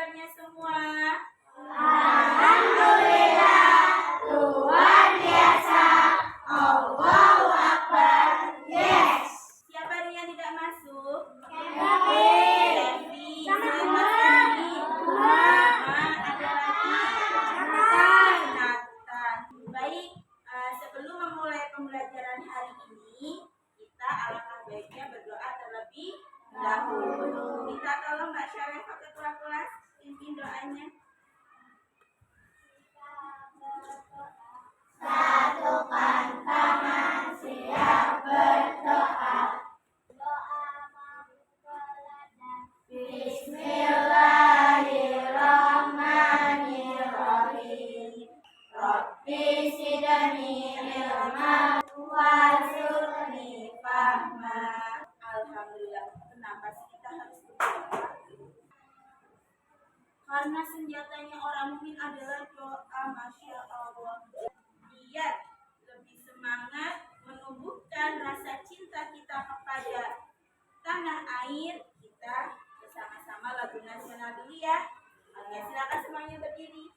kabarnya semua? Alhamdulillah, luar biasa. Allahu Akbar. Yes. Siapa nih yang tidak masuk? Kevin. Sama ini. Ada lagi. Nathan. Baik, sebelum memulai pembelajaran hari ini, kita alangkah baiknya berdoa terlebih dahulu. Kita tolong Mbak Syarifah ketua kelas pimpin doanya. Satukan tangan, siap berdoa. Bismillahirrahmanirrahim. Rabbi zidni ilma warzuqni fahma. Alhamdulillah. Kenapa sih kita harus berdoa? Karena senjatanya orang mukmin adalah doa, masya Allah. Biar lebih semangat menumbuhkan rasa cinta kita kepada tanah air, kita bersama-sama lagu nasional dulu ya. Oke, silakan semuanya berdiri.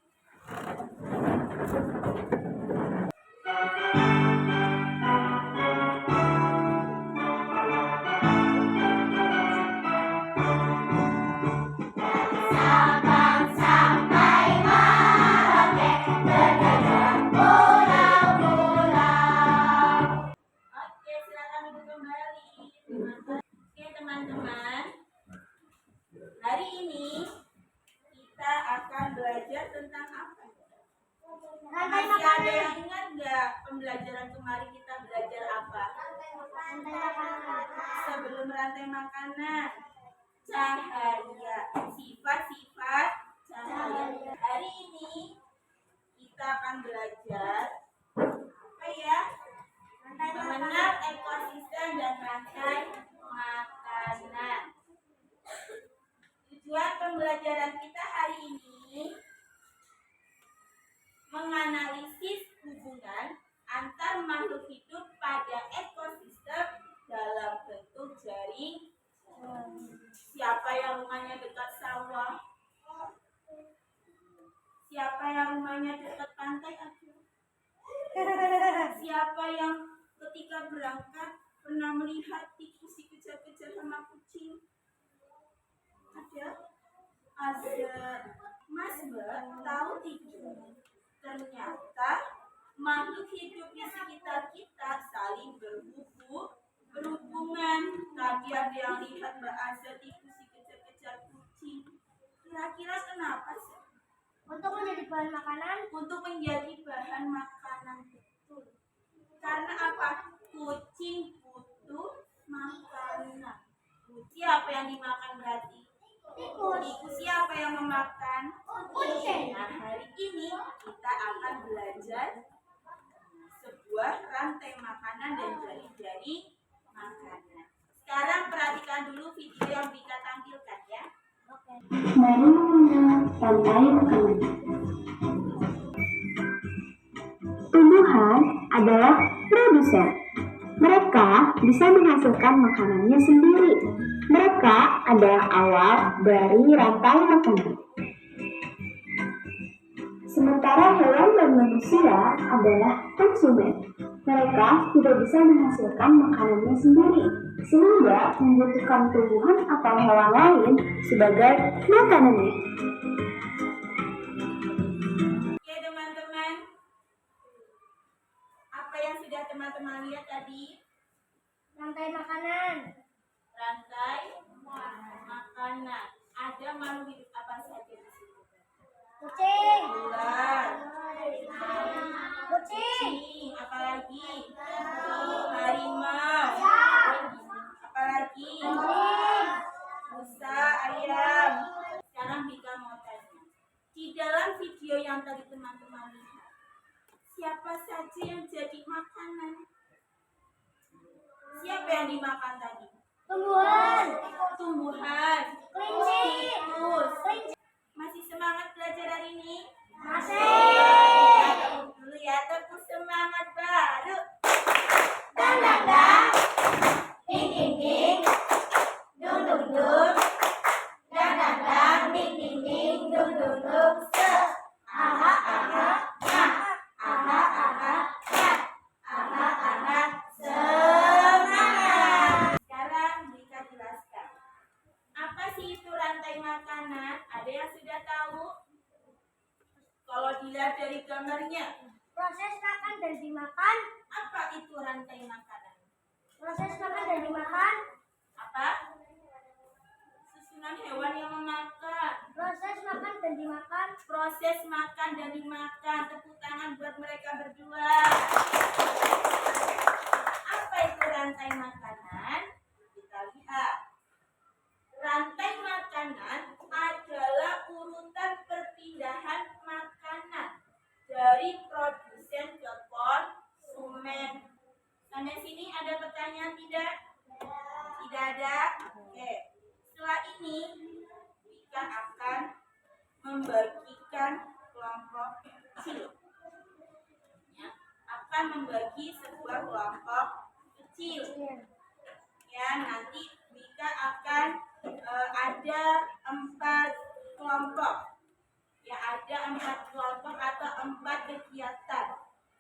Sabang sampai Merauke, bergajah pulau-pulau. Oke, silakan duduk kembali. Oke, teman-teman. Hari ini kita akan belajar tentang apa? Masih ada yang ingat nggak pembelajaran kemarin kita belajar apa? Sebelum rantai makanan, cahaya, sifat-sifat cahaya. Hari ini kita akan belajar apa ya? Mengenal ekosistem dan rantai makanan. Tujuan pembelajaran kita hari ini menganalisis hubungan antar makhluk hidup pada ekosistem dalam bentuk jaring. Siapa yang rumahnya dekat sawah? Siapa yang rumahnya dekat pantai? Siapa yang ketika berangkat pernah melihat tikus dikejar-kejar sama kucing? Ada? Mas Mbak tahu tidak? Ternyata makhluk hidup di sekitar kita saling berhubungan. Tadi ada yang lihat Mbak Azza tikus dikejar-kejar kucing. Kira-kira kenapa sih? Untuk menjadi bahan makanan. Untuk menjadi bahan makanan, betul. Karena apa? Kucing butuh makanan. Siapa yang dimakan berarti? Tikus. Siapa yang memakan? Kucing. Nah, hari ini kita akan belajar sebuah rantai makanan dan jari-jari makanan. Sekarang perhatikan dulu video yang Bika tampilkan ya. Baru mengenal rantai makanan. Tumbuhan adalah produsen. Mereka bisa menghasilkan makanannya sendiri. Mereka adalah awal dari rantai makanan. Sementara hewan dan manusia adalah konsumen. Mereka tidak bisa menghasilkan makanannya sendiri, sehingga membutuhkan tumbuhan atau hewan lain sebagai makanannya. Oke teman-teman, apa yang sudah teman-teman lihat tadi? Rantai makanan. Rantai makanan. Ada makhluk hidup apa saja di sini? Kucing. Ular, Kucing. apalagi harimau, apalagi rusa, ayam. Sekarang Bika mau tanya, di dalam video yang tadi teman-teman lihat, siapa saja yang jadi makanan? Siapa yang dimakan tadi? Tumbuhan. Tumbuhan, Kelinci. tikus. Kelinci. Masih semangat belajar hari ini? Masih. Tepuk dulu ya, tepuk semangat baru. Dang dang dang. Ding ding ding. Dung dung dung. Dang dang dang. Ding ding ding. dilihat dari gambarnya. Proses makan dan dimakan. Apa itu rantai makanan? Proses makan dan dimakan. Apa? Susunan hewan yang memakan. Proses makan dan dimakan. Proses makan dan dimakan. Tepuk tangan buat mereka berdua. Apa itu rantai makanan? Kita lihat. Rantai makanan adalah urutan perpindahan makanan dari produsen ke konsumen. Sampai sini ada pertanyaan tidak? Tidak ada? Oke. Setelah ini kita akan membagikan kelompok kecil. Ya, akan membagi sebuah kelompok kecil. Ya, nanti Wika akan ada 4 kelompok. Ya, ada 4 kelompok atau 4 kegiatan.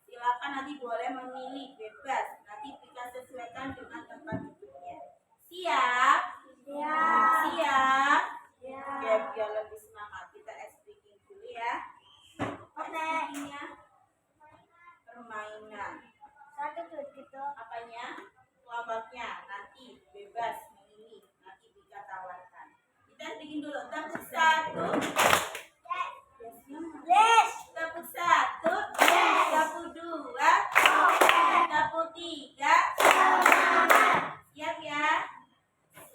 Silakan nanti boleh memilih bebas. Nanti Wika sesuaikan dengan tempat duduknya. Siap? Siap. Siap? Siap. Ya, biar lebih semangat. Kita speaking dulu ya. Oke. Speakingnya permainan. Satu tuh gitu. Apanya? Kelompoknya. Nanti bebas memilih. Nanti Wika tawarkan. Kita speaking dulu. Tepuk 1. Yes. Tepuk 1. Yes. Tepuk 2. Tepuk 3. Siap ya?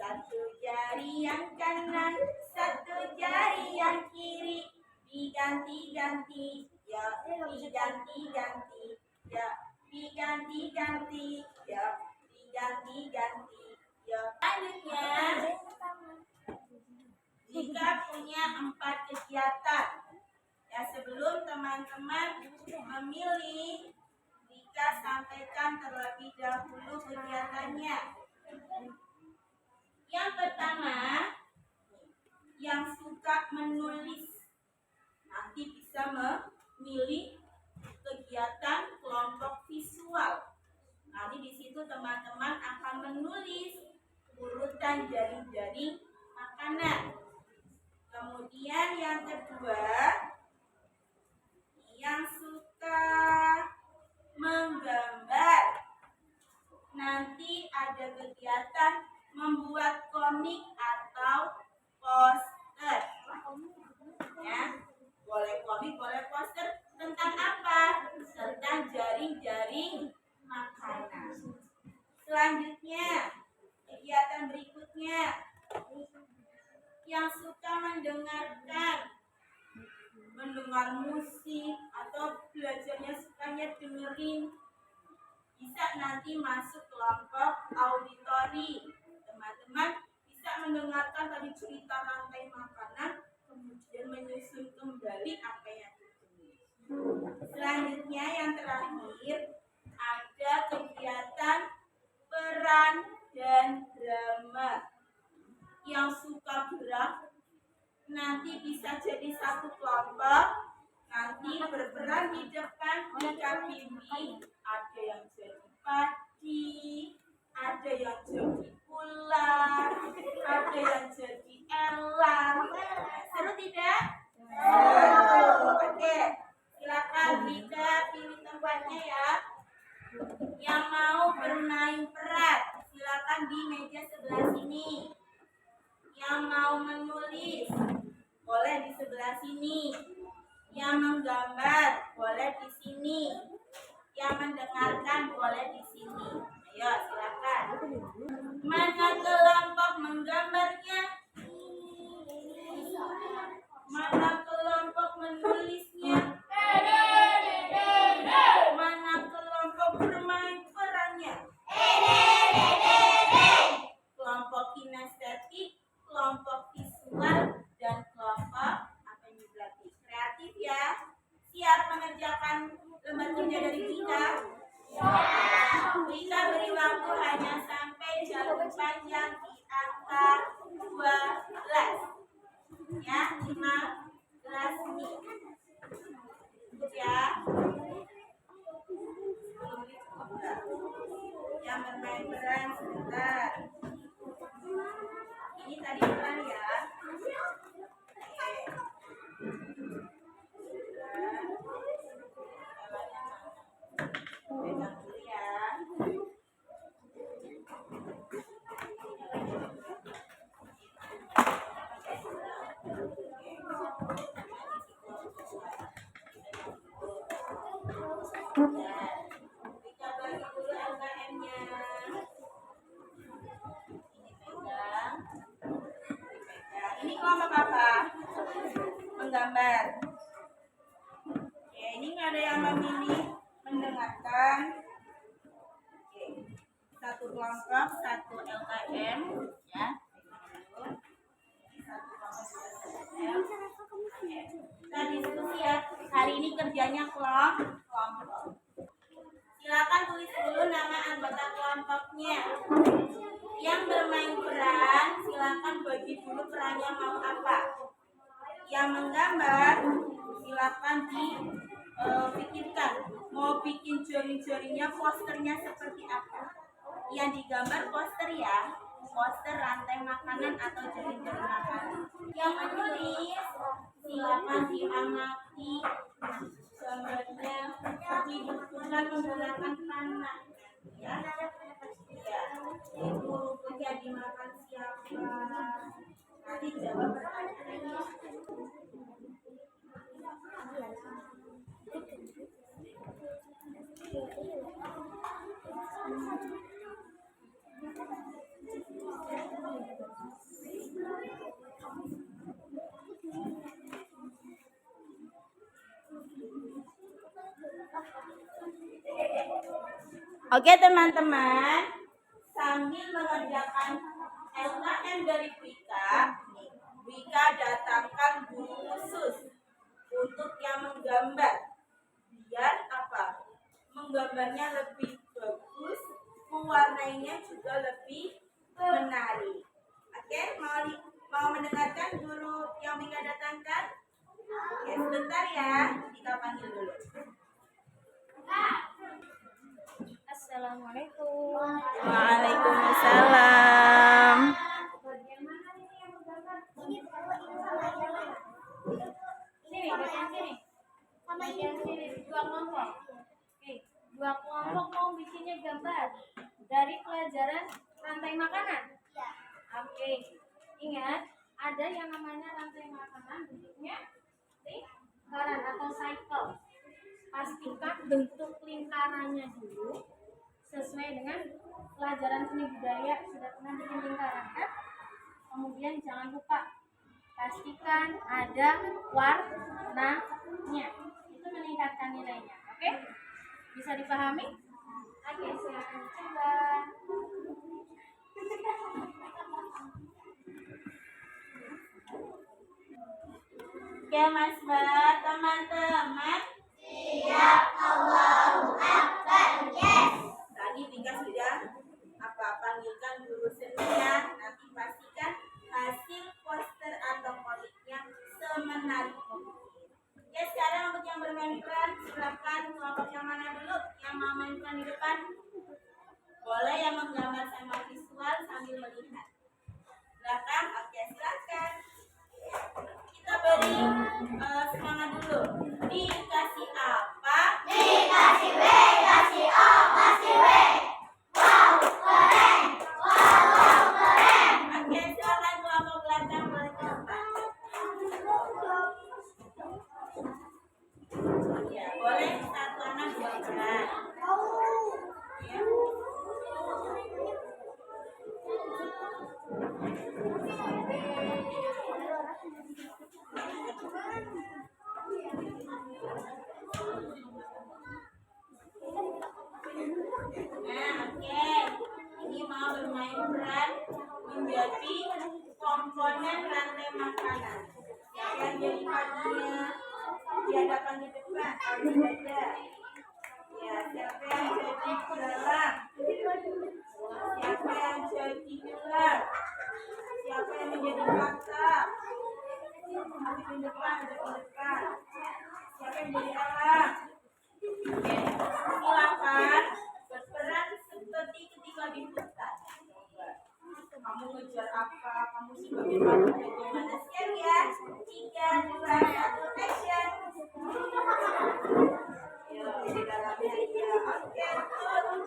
Satu jari yang kanan, satu jari yang kiri, diganti-ganti, ya, diganti-ganti, ya, diganti-ganti, ya, diganti-ganti, ya. Selanjutnya, Wika punya 4 kegiatan. Ya, sebelum teman-teman memilih, Wika sampaikan terlebih dahulu kegiatannya. Yang pertama, yang suka menulis nanti bisa memilih kegiatan kelompok visual. Nanti di situ teman-teman akan menulis urutan jaring-jaring makanan. Kemudian yang kedua, yang suka menggambar, nanti ada kegiatan membuat komik atau poster. Ya, boleh komik, boleh poster. Tentang apa? Tentang jaring-jaring makanan. Selanjutnya, kegiatan berikutnya, yang suka mendengar musik atau belajarnya sukanya dengerin, bisa nanti masuk kelompok auditori. Teman-teman bisa mendengarkan tadi cerita rantai makanan, kemudian menyusun kembali apa yang ditulis. Selanjutnya yang terakhir, ada kegiatan peran dan drama. Yang suka gerak nanti bisa jadi satu kelompok, nanti berperan di depan Wika Bimbing. Ada yang jadi padi, ada yang jadi ular, ada yang jadi elang. Seru tidak? Seru. Oke, silakan Wika pilih tempatnya ya. Yang mau bermain peran, silakan di meja sebelah sini. Yang mau menulis, boleh di sebelah sini. Yang menggambar, boleh di sini. Yang mendengarkan, boleh di sini. Ayo, silakan. Mana kelompok menggambarnya? Mana kelompok menulisnya? Mana kelompok bermain perannya? Kelompok kinestetik, kelompok visual, dan kelompok apa ini berarti? Kreatif ya. Siap mengerjakan lembar kerja dari Wika? Wika beri waktu hanya sampai jarum panjang di angka 12. Ya, 15 menit. Cukup ya. 10 menit cukup enggak? Yang bermain peran sebentar. Ini tadi peran ya. Oke. menggambar. Oke, ini nggak ada yang memilih mendengarkan. Oke, satu kelompok, satu LKM, ya. Kita diskusi ya. Hari ini kerjanya kelompok. Silakan tulis dulu nama anggota kelompoknya. Yang bermain peran, silakan bagi dulu perannya mau apa. Yang menggambar, silakan dipikirkan mau bikin jari-jarinya, posternya seperti apa. Yang digambar poster ya, poster rantai makanan atau jari-jari makanan. Yang menulis, silakan diamati gambarnya, dibutuhkan menggunakan panah. Ya, itu rumputnya dimakan siapa? Nanti jawab pertanyaannya. Oke teman-teman, sambil mengerjakan LKM dari Wika datangkan guru khusus untuk yang menggambar. Biar apa? Menggambarnya lebih bagus, mewarnainya juga lebih menarik. Oke, mau mendengarkan guru yang Wika datangkan? Oke, sebentar ya, kita panggil dulu. Assalamualaikum. Waalaikumsalam. Bagaimana ini yang menggambar? Ini bagian sini. Sama bagian sini dua kelompok. Oke, dua kelompok mau bikinnya gambar dari pelajaran rantai makanan. Oke, ingat ada yang namanya rantai makanan bentuknya lingkaran atau cycle. Pastikan bentuk lingkarannya dulu sesuai dengan pelajaran seni budaya. Sudah pernah bikin lingkaran kan? Kemudian jangan lupa pastikan ada warnanya, itu meningkatkan nilainya. Oke, bisa dipahami? Oke, silakan coba. Oke Mas Bar, teman-teman. Siap, Allahu Akbar. Yes. Tadi Wika sudah panggilkan guru seninya. Nanti pastikan hasil poster atau komiknya semenarik mungkin. Ya, sekarang untuk yang bermain peran, silakan kelompok yang mana dulu yang mau mainkan di depan. Boleh yang menggambar sama visual sambil melihat. Silakan, oke silakan. Kita beri semangat dulu. Dikasih apa? Dikasih W, kasih O, kasih W. Wow, keren. Wow, keren. Oke, silakan kelompok belakang boleh kelompok. Ya, boleh satu anak dua peran. Ya. Nah, oke. Ini mau bermain peran menjadi komponen rantai makanan. Siapa yang jadi partinya di hadapan di depan? Ambil aja. Ya, siapa yang jadi dalam? Siapa yang jadi gelar? Siapa yang menjadi mata? Ambil di depan, ada di depan. Siapa yang jadi alam? Oke, silakan berperan seperti ketika di hutan. Kamu ngejar apa? Kamu sebagai makhluk bagaimana? Siap ya? 3, 2, 1, action. Yuk, di dalamnya ya. Oke, tuh.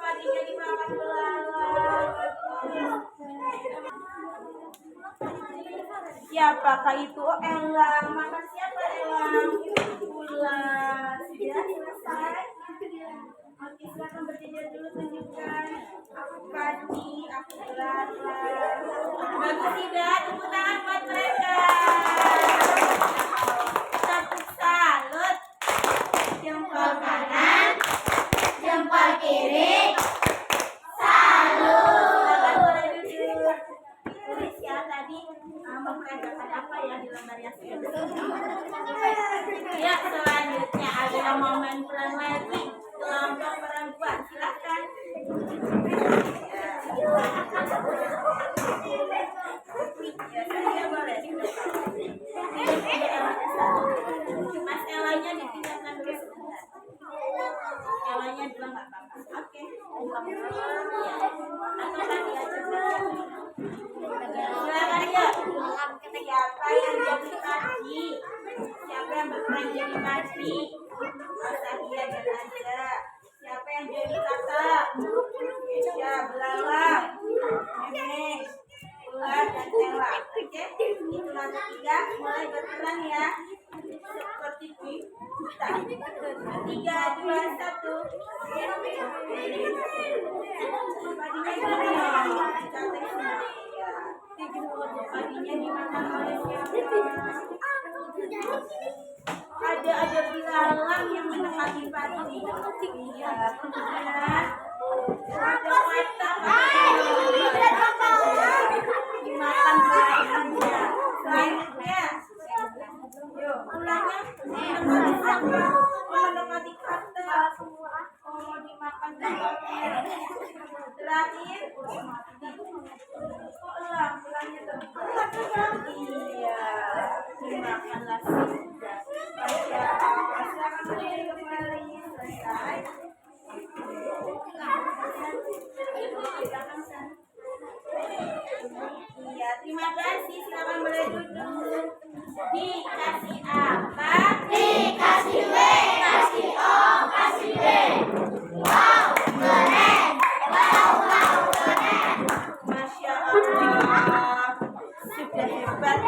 Padinya dimakan belalang. Siapakah itu? Oh, elang. Makan siapa elang? Ular. Sudah selesai? Oke, silakan berdiri dulu, tunjukkan. Aku padi, aku belalang. Bagus tidak? Tepuk tangan buat mereka. kenalan lagi kelompok perempuan, silakan. Ya, saya boleh. Mas Elanya dipindahkan dulu sebentar. Elanya dulu nggak apa-apa. Oke. Atau tadi aja silakan ya. Siapa yang jadi tadi? Siapa yang berperan jadi tadi? Rosalia dan Anda. Siapa yang jadi kakak? Kesha, Belalang, Memes, Ular, dan Ella. Oke, itulah ketiga. Mulai berperan ya. Seperti kita. 3, 2, 1. Padinya gini ya. Dicatat semua. Ya. Padinya dimakan oleh siapa? Ada belalang yang mendekati padi. Iya, kemudian ada mata dimakan belalangannya. Selanjutnya, yuk, ulangnya mendekati kata. Oh, dimakan belalangannya. Terakhir, kok ulangnya terbang? Iya, dimakanlah sudah. Silakan berdiri kembali. Selesai. Iya, terima kasih. Silakan boleh duduk. Dikasih apa? Dikasih W, kasih O, kasih B. Wow, keren. Wow, keren. Masya Allah. Sudah hebat.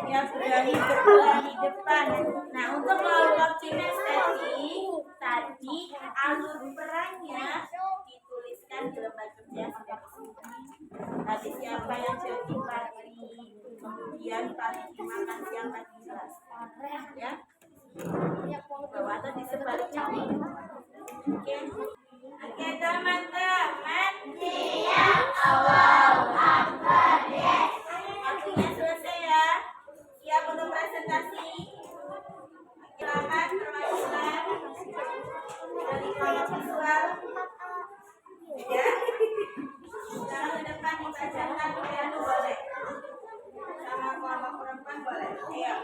Ya, berani berperan di depan. Nah, untuk kelompok kinestetik tadi alur perannya dituliskan di lembar kerja sudah disini. Tadi siapa yang jadi padi, kemudian padi dimakan siapa dijelaskan, ya. Bahwa atau disebaliknya. Oke, oke teman-teman. Siap, Allahu Akbar. Yes. Waktunya selesai ya. Siap untuk presentasi. Silakan perwakilan dari kelompok visual. Ya. Jangan ke depan dibacakan pidato boleh. Sama kelompok perempuan boleh. Ayo.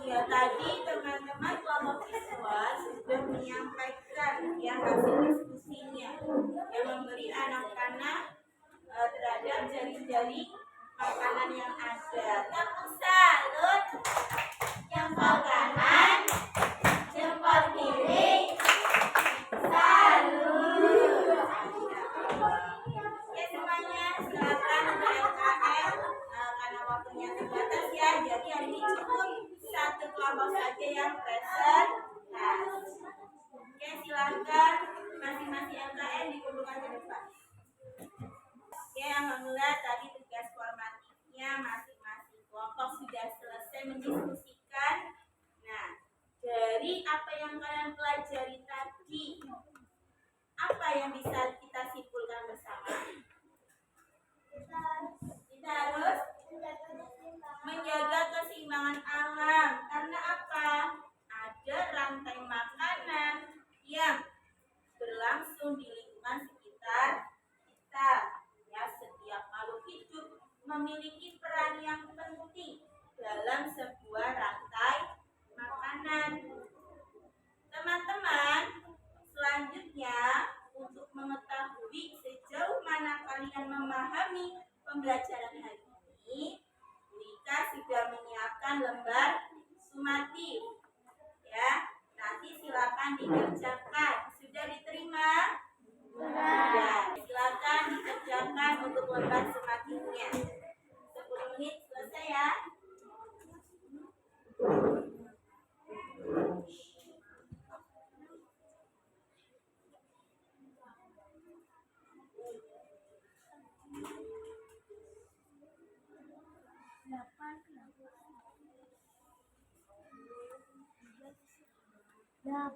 Ya, tadi teman-teman kelompok visual sudah menyampaikan ya hasil diskusinya yang memberi anak-anak terhadap jari-jari makanan yang ada. Tepuk salut. Jempol kanan, jempol kiri, salut. Oke semuanya, silakan untuk LKM karena waktunya terbatas ya. Jadi hari ini cukup satu kelompok saja yang presentasi. Oke, silakan masing-masing LKM dikumpulkan ke depan. Oke, alhamdulillah tadi tugas formatifnya masing-masing kelompok sudah selesai mendiskusikan. Nah, dari apa yang kalian pelajari tadi, apa yang bisa kita simpulkan bersama? Kita harus menjaga keseimbangan alam. Karena apa? Ada rantai makanan yang berlangsung di lingkungan sekitar kita. Ya, setiap makhluk hidup memiliki peran yang penting dalam sebuah rantai makanan. Teman-teman, selanjutnya untuk mengetahui sejauh mana kalian memahami pembelajaran hari ini, Rika sudah menyiapkan lembar sumatif. Ya, nanti silakan dikerjakan. Sudah diterima? Ya, silakan dikerjakan untuk lembar sumatifnya. 10 menit selesai ya. Sudah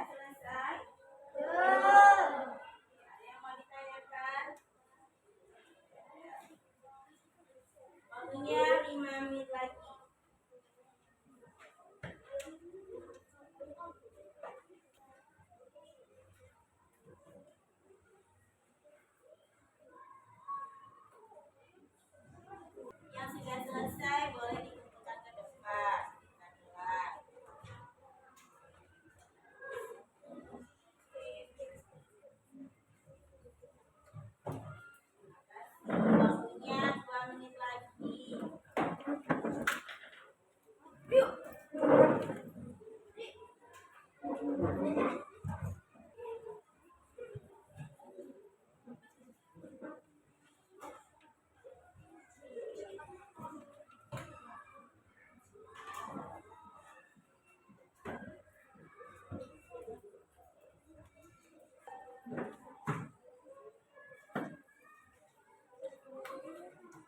selesai? Ada yang mau ditanyakan? Waktunya 5 menit lagi. Yang sudah selesai boleh dikumpulkan ke depan. Kita mulai. Waktunya 2 menit lagi. Yuk.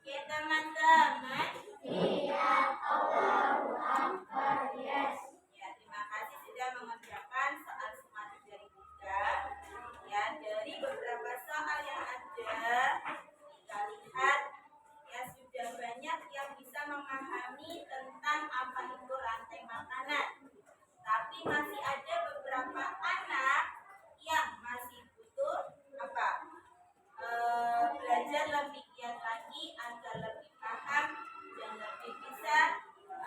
Oke teman-teman. Ya, terima kasih sudah mengerjakan soal semata dari kita. Ya, dari beberapa soal yang ada, kita lihat ya sudah banyak yang bisa memahami tentang apa itu rantai makanan. Tapi masih ada beberapa anak yang masih butuh apa? Belajar lebih giat lagi agar lebih paham dan lebih bisa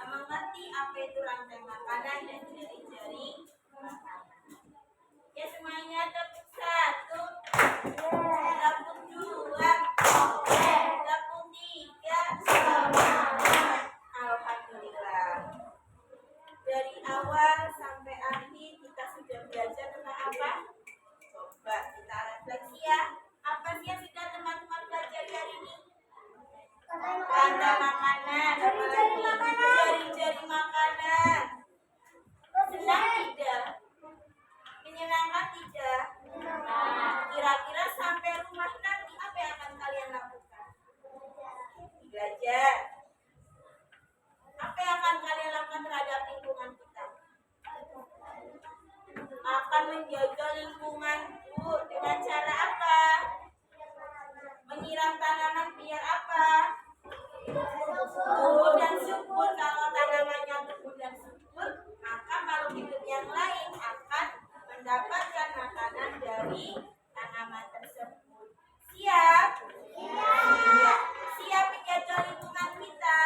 mengerti apa itu rantai makanan dan jari-jari makanan. Ya semuanya tepuk 1, tepuk 2, tepuk 3. Alhamdulillah. Dari awal sampai akhir kita sudah belajar tentang apa? Coba kita refleksi ya. Apa sih yang sudah teman-teman pelajari hari ini? Rantai makanan. Jari-jari makanan. Senang tidak? Menyenangkan tidak? Kira-kira sampai rumah nanti apa yang akan kalian lakukan? Belajar. Apa yang akan kalian lakukan terhadap lingkungan kita? Akan menjaga lingkungan dengan cara apa? Menyiram tanaman biar apa? Tumbuh dan subur. Kalau tanamannya tumbuh dan subur, maka makhluk hidup yang lain akan mendapatkan makanan dari tanaman tersebut. Siap? Ya. Siap menjaga lingkungan kita?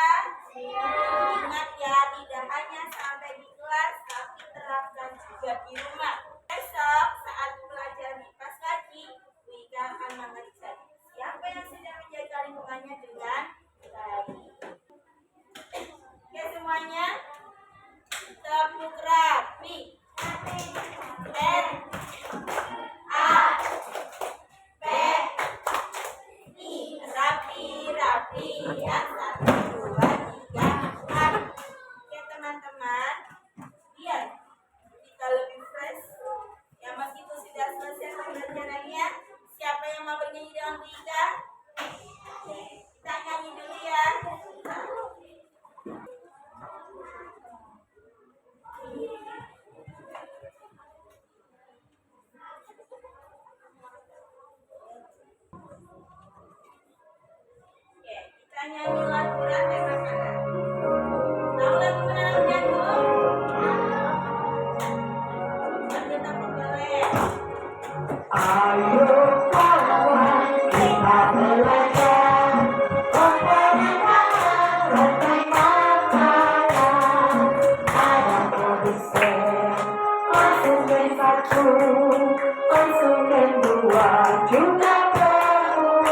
Ingat ya, tidak hanya sampai di kelas, tapi terapkan juga di rumah. Besok saat belajar MIPAS lagi, Wika akan mengecek siapa yang sudah menjaga lingkungannya dengan baik. Oke semuanya, tepuk rapi. R A P I, rapi ya. 1, 2, 3, 4. Oke teman-teman, biar kita lebih fresh. Ya meskipun sudah selesai pembelajarannya, siapa yang mau bernyanyi dengan Rika? Kita nyanyi dulu ya. Oke, kita nyanyi lagu rantai makanan. Tahu lagu mana lagunya tuh? Sambil tepuk boleh. Ayo kawan, kita belajar rantai makanan. Ada produsen, konsumen 1, konsumen 2 juga perlu.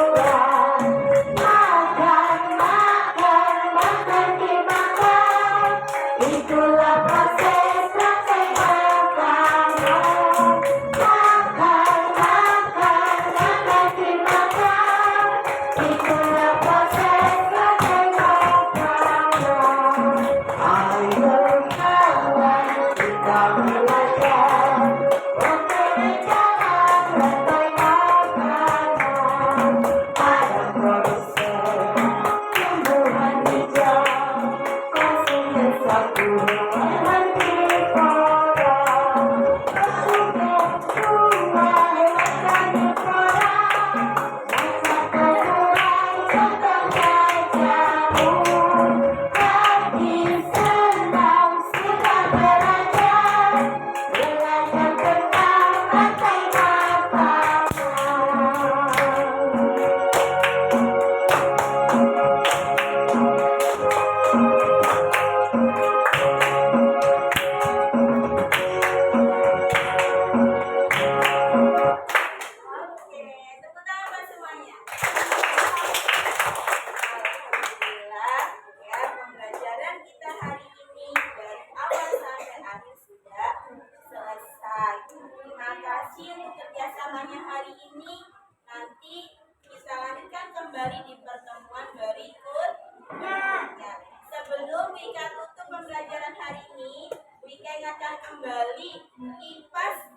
untuk kerjasamanya hari ini. Nanti kita lanjutkan kembali di pertemuan berikutnya. Ya. Sebelum Wika tutup pembelajaran hari ini, Wika ingatkan kembali IPA